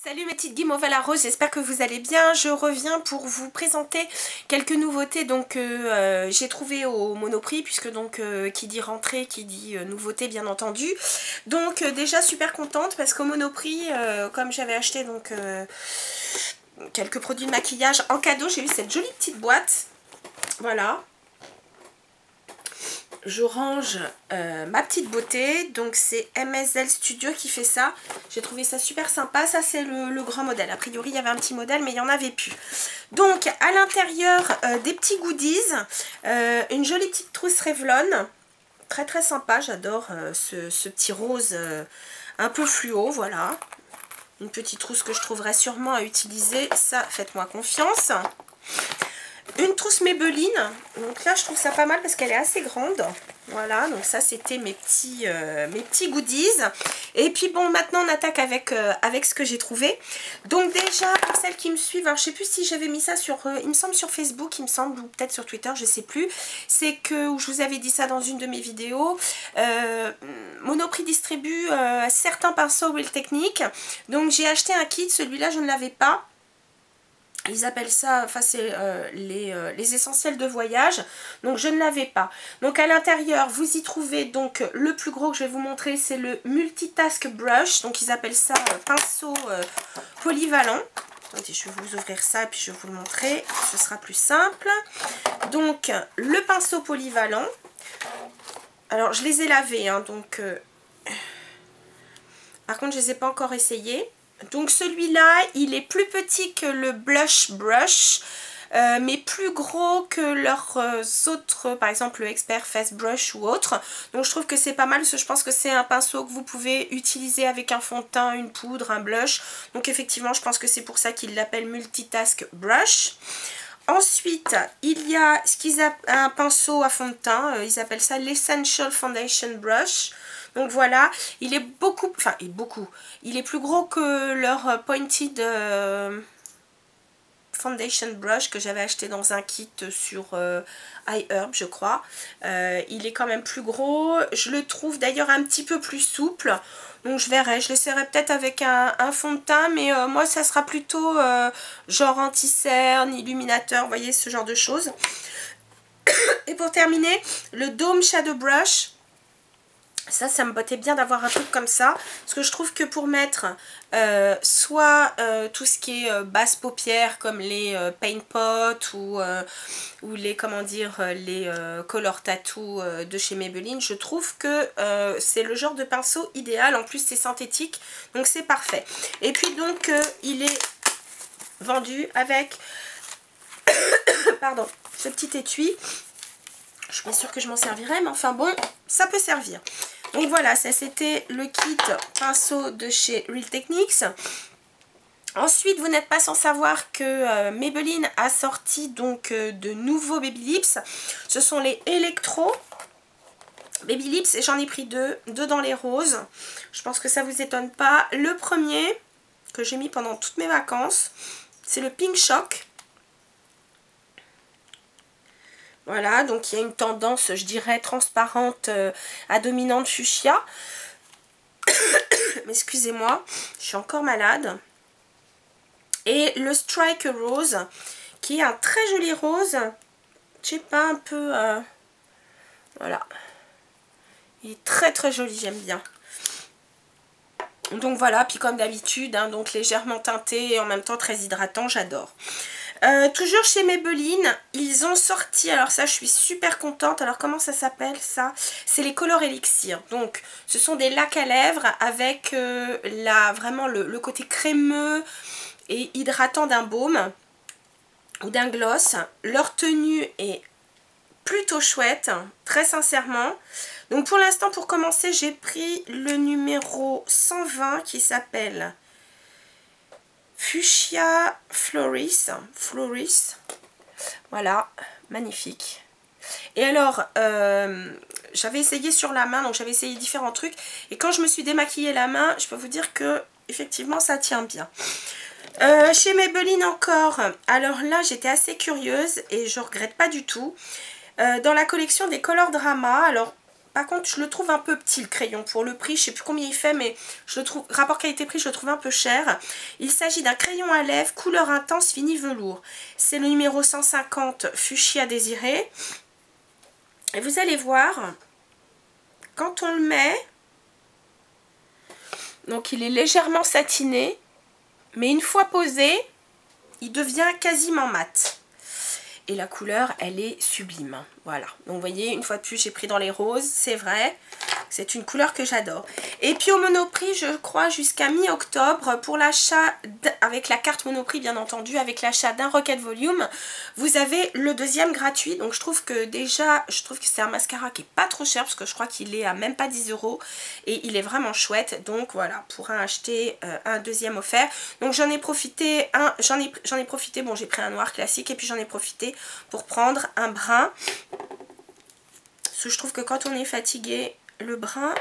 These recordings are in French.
Salut mes petites guimauves à la rose, j'espère que vous allez bien. Je reviens pour vous présenter quelques nouveautés j'ai trouvé au Monoprix, puisque qui dit rentrée, qui dit nouveauté bien entendu. Déjà super contente parce qu'au Monoprix, comme j'avais acheté quelques produits de maquillage en cadeau, j'ai eu cette jolie petite boîte. Voilà. Je range ma petite beauté, donc c'est MSL Studio qui fait ça. J'ai trouvé ça super sympa. Ça c'est le grand modèle, a priori il y avait un petit modèle mais il n'y en avait plus. Donc à l'intérieur des petits goodies, une jolie petite trousse Revlon, très très sympa. J'adore ce petit rose un peu fluo, voilà. Une petite trousse que je trouverai sûrement à utiliser, ça faites-moi confiance. Une trousse Maybelline, donc là je trouve ça pas mal parce qu'elle est assez grande. Voilà, donc ça c'était mes petits goodies. Et puis bon, maintenant on attaque avec ce que j'ai trouvé. Donc déjà, pour celles qui me suivent, alors je sais plus si j'avais mis ça sur, il me semble sur Facebook, il me semble, ou peut-être sur Twitter, je sais plus. C'est que, où je vous avais dit ça dans une de mes vidéos, Monoprix distribue certains pinceaux Real Technique. Donc j'ai acheté un kit, celui-là je ne l'avais pas. Ils appellent ça, enfin c'est les essentiels de voyage, donc je ne l'avais pas. Donc à l'intérieur, vous y trouvez donc le plus gros que je vais vous montrer, c'est le Multitask Brush, donc ils appellent ça pinceau polyvalent. Attendez, je vais vous ouvrir ça et puis je vais vous le montrer, ce sera plus simple. Donc le pinceau polyvalent, alors je les ai lavés, hein, par contre je ne les ai pas encore essayés. Donc celui-là, il est plus petit que le Blush Brush, mais plus gros que leurs autres, par exemple le Expert Face Brush ou autre. Donc je trouve que c'est pas mal, parce que je pense que c'est un pinceau que vous pouvez utiliser avec un fond de teint, une poudre, un blush. Donc effectivement, je pense que c'est pour ça qu'ils l'appellent Multitask Brush. Ensuite, il y a un pinceau à fond de teint, ils appellent ça l'Essential Foundation Brush. Donc voilà, il est il est plus gros que leur Pointed Foundation Brush que j'avais acheté dans un kit sur iHerb, je crois. Il est quand même plus gros, je le trouve d'ailleurs un petit peu plus souple. Donc je verrai, je l'essaierai peut-être avec un fond de teint, mais moi ça sera plutôt genre anti-cerne, illuminateur, vous voyez, ce genre de choses. Et pour terminer, le Dome Shadow Brush. Ça me bottait bien d'avoir un truc comme ça, parce que je trouve que pour mettre soit tout ce qui est basse paupière comme les Paint Pot ou les, comment dire, les Color Tattoo de chez Maybelline, je trouve que c'est le genre de pinceau idéal. En plus c'est synthétique, donc c'est parfait. Et puis donc il est vendu avec pardon, ce petit étui. Je suis pas sûre que je m'en servirai, mais enfin bon, ça peut servir. Donc voilà, ça c'était le kit pinceau de chez Real Techniques. Ensuite, vous n'êtes pas sans savoir que Maybelline a sorti donc de nouveaux Baby Lips. Ce sont les Electro Baby Lips et j'en ai pris deux dans les roses. Je pense que ça vous étonne pas. Le premier que j'ai mis pendant toutes mes vacances, c'est le Pink Shock. Voilà, donc il y a une tendance, je dirais, transparente à dominante fuchsia. Mais excusez-moi, je suis encore malade. Et le Strike Rose, qui est un très joli rose. Je sais pas, un peu... voilà. Il est très très joli, j'aime bien. Donc voilà, puis comme d'habitude, hein, donc légèrement teinté et en même temps très hydratant, j'adore. Toujours chez Maybelline, ils ont sorti, alors ça je suis super contente, alors comment ça s'appelle ça? C'est les Color Elixir, donc ce sont des lacs à lèvres avec vraiment le côté crémeux et hydratant d'un baume ou d'un gloss. Leur tenue est plutôt chouette, très sincèrement. Donc pour l'instant, pour commencer, j'ai pris le numéro 120 qui s'appelle Fuchsia Floris, voilà, magnifique. Et alors, j'avais essayé sur la main, donc j'avais essayé différents trucs, et quand je me suis démaquillée la main, je peux vous dire que effectivement ça tient bien. Chez Maybelline encore, alors là j'étais assez curieuse et je regrette pas du tout. Dans la collection des Color Drama, alors Par contre, je le trouve un peu petit le crayon pour le prix. Je sais plus combien il fait, mais je le trouve, rapport qualité-prix, je le trouve un peu cher. Il s'agit d'un crayon à lèvres, couleur intense, fini velours. C'est le numéro 150 Fuchsia Désiré. Et vous allez voir, quand on le met, donc il est légèrement satiné, mais une fois posé, il devient quasiment mat. Et la couleur, elle est sublime. Voilà. Donc, vous voyez, une fois de plus, j'ai pris dans les roses. C'est vrai. C'est une couleur que j'adore. Et puis, au Monoprix, je crois, jusqu'à mi-octobre, pour l'achat, avec la carte Monoprix, bien entendu, avec l'achat d'un Rocket Volume, vous avez le deuxième gratuit. Donc, je trouve que déjà, c'est un mascara qui est pas trop cher, parce que je crois qu'il est à même pas 10 €. Et il est vraiment chouette. Donc, voilà, pour en acheter un deuxième offert. Donc, j'en ai profité, bon, j'ai pris un noir classique, et puis j'en ai profité pour prendre un brun, parce que je trouve que quand on est fatigué, le brun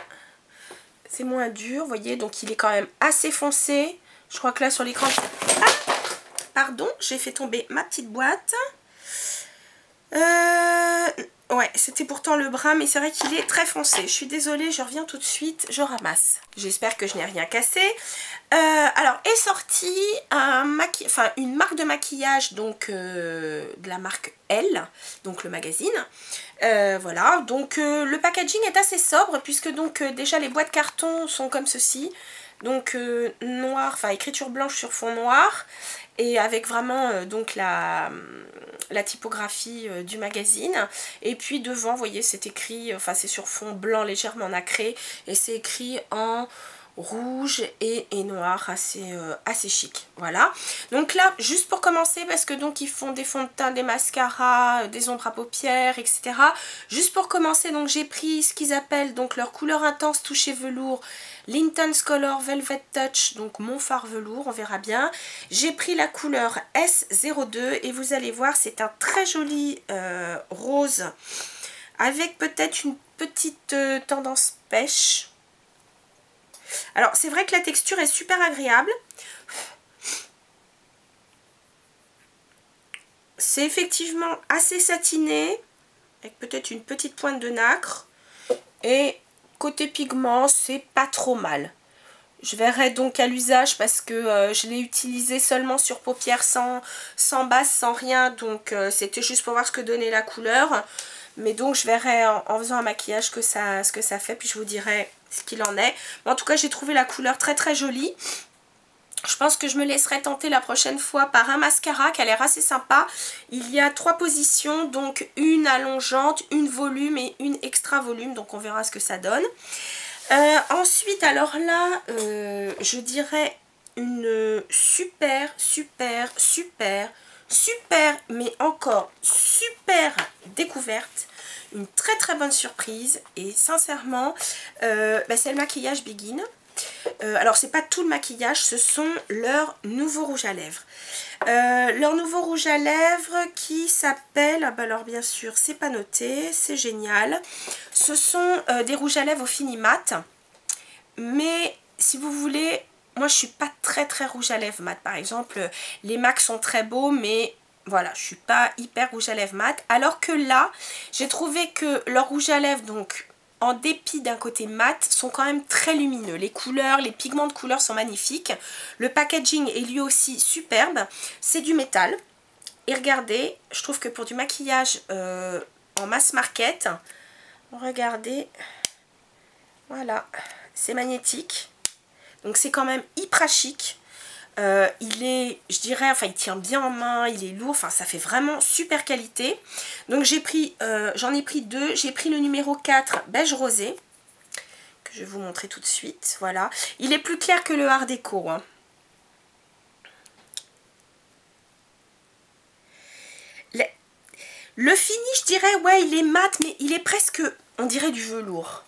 c'est moins dur, vous voyez, donc il est quand même assez foncé. Je crois que là sur l'écran, pardon, j'ai fait tomber ma petite boîte. Ouais, c'était pourtant le brun, mais c'est vrai qu'il est très foncé. Je suis désolée, je reviens tout de suite, je ramasse. J'espère que je n'ai rien cassé. Alors, est sorti une marque de maquillage, donc de la marque Elle, donc le magazine. Voilà, donc le packaging est assez sobre, puisque donc déjà les boîtes carton sont comme ceci. Donc noir, enfin écriture blanche sur fond noir. Et avec vraiment donc la typographie du magazine. Et puis devant, vous voyez, c'est écrit, enfin c'est sur fond blanc légèrement nacré. Et c'est écrit en rouge et noir, assez chic. Voilà. Donc là, juste pour commencer, parce que donc ils font des fonds de teint, des mascaras, des ombres à paupières, etc. Juste pour commencer, donc j'ai pris ce qu'ils appellent donc leur couleur intense touché velours, l'Intense Color Velvet Touch, donc mon fard velours, on verra bien. J'ai pris la couleur S02 et vous allez voir, c'est un très joli rose avec peut-être une petite tendance pêche. Alors c'est vrai que la texture est super agréable. C'est effectivement assez satiné, avec peut-être une petite pointe de nacre. Et côté pigment, c'est pas trop mal. Je verrai donc à l'usage parce que je l'ai utilisé seulement sur paupières sans base, sans rien. Donc c'était juste pour voir ce que donnait la couleur. Mais donc je verrai en faisant un maquillage ce que ça fait. Puis je vous dirai ce qu'il en est. Mais en tout cas, j'ai trouvé la couleur très très jolie. Je pense que je me laisserai tenter la prochaine fois par un mascara qui a l'air assez sympa. Il y a 3 positions, donc une allongeante, une volume et une extra volume. Donc on verra ce que ça donne. Ensuite, alors là, je dirais une super, mais encore super découverte. Une très très bonne surprise. Et sincèrement, c'est le maquillage Begin. Alors c'est pas tout le maquillage, ce sont leurs nouveaux rouges à lèvres. Leur nouveau rouge à lèvres qui s'appelle, alors bien sûr c'est pas noté, c'est génial. Ce sont des rouges à lèvres au fini mat. Mais si vous voulez, moi je suis pas très très rouge à lèvres mat. Par exemple, les MAC sont très beaux, mais voilà, je suis pas hyper rouge à lèvres mat. Alors que là, j'ai trouvé que leur rouge à lèvres, donc en dépit d'un côté mat, sont quand même très lumineux. Les couleurs, les pigments de couleurs sont magnifiques. Le packaging est lui aussi superbe. C'est du métal. Et regardez, je trouve que pour du maquillage en mass market, regardez, voilà, c'est magnétique. Donc c'est quand même hyper chic. Il est, je dirais, enfin il tient bien en main, il est lourd, enfin ça fait vraiment super qualité. Donc j'ai pris, j'en ai pris 2, j'ai pris le numéro 4 beige rosé, que je vais vous montrer tout de suite, voilà. Il est plus clair que le Art Déco, hein. Le fini, je dirais, ouais, il est mat, mais il est presque, on dirait du velours.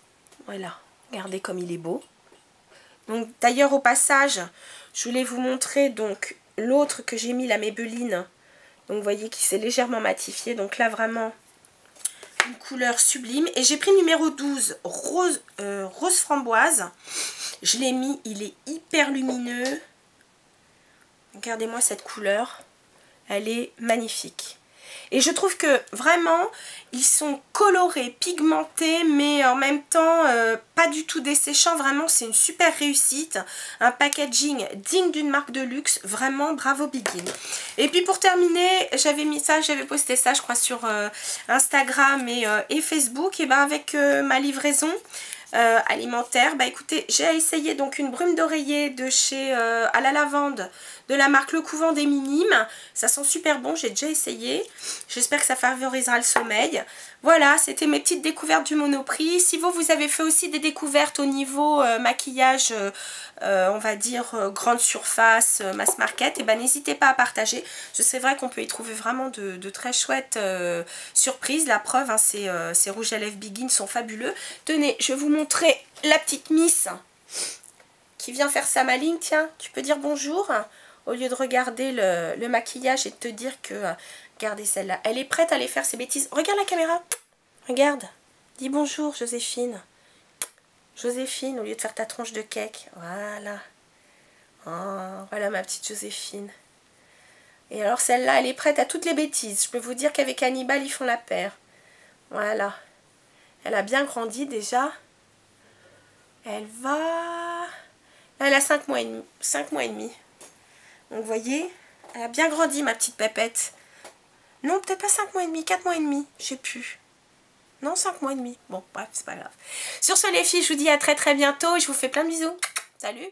Voilà, regardez comme il est beau. Donc d'ailleurs au passage, je voulais vous montrer donc l'autre que j'ai mis, la Maybelline. Donc vous voyez qu'il s'est légèrement matifié. Donc là vraiment une couleur sublime. Et j'ai pris numéro 12, rose framboise. Je l'ai mis, il est hyper lumineux. Regardez-moi cette couleur. Elle est magnifique. Et je trouve que vraiment, ils sont colorés, pigmentés, mais en même temps, pas du tout desséchants. Vraiment, c'est une super réussite. Un packaging digne d'une marque de luxe. Vraiment, bravo Begin. Et puis pour terminer, j'avais mis ça, j'avais posté ça, je crois, sur Instagram et Facebook. Et ben avec ma livraison alimentaire, bah écoutez, j'ai essayé donc une brume d'oreiller de chez à la lavande de la marque Le Couvent des Minimes. Ça sent super bon, j'ai déjà essayé. J'espère que ça favorisera le sommeil. Voilà, c'était mes petites découvertes du Monoprix. Si vous avez fait aussi des découvertes au niveau maquillage, on va dire grande surface, mass market, et ben n'hésitez pas à partager. C'est vrai qu'on peut y trouver vraiment de très chouettes surprises. La preuve, hein, ces rouges à lèvres Begin sont fabuleux. Tenez, je vais vous montrer la petite Miss qui vient faire sa maligne. Tiens, tu peux dire bonjour au lieu de regarder le maquillage et de te dire que, regardez celle-là, elle est prête à aller faire ses bêtises. Regarde la caméra, regarde, dis bonjour Joséphine. Joséphine, au lieu de faire ta tronche de cake, voilà. Oh, voilà ma petite Joséphine. Et alors celle-là, elle est prête à toutes les bêtises. Je peux vous dire qu'avec Hannibal, ils font la paire. Voilà. Elle a bien grandi déjà. Elle va... Là, elle a 5 mois et demi. 5 mois et demi. Donc vous voyez, elle a bien grandi ma petite pépette. Non, peut-être pas 5 mois et demi, 4 mois et demi, je sais plus. Non, 5 mois et demi. Bon, bref, c'est pas grave. Sur ce les filles, je vous dis à très bientôt et je vous fais plein de bisous. Salut!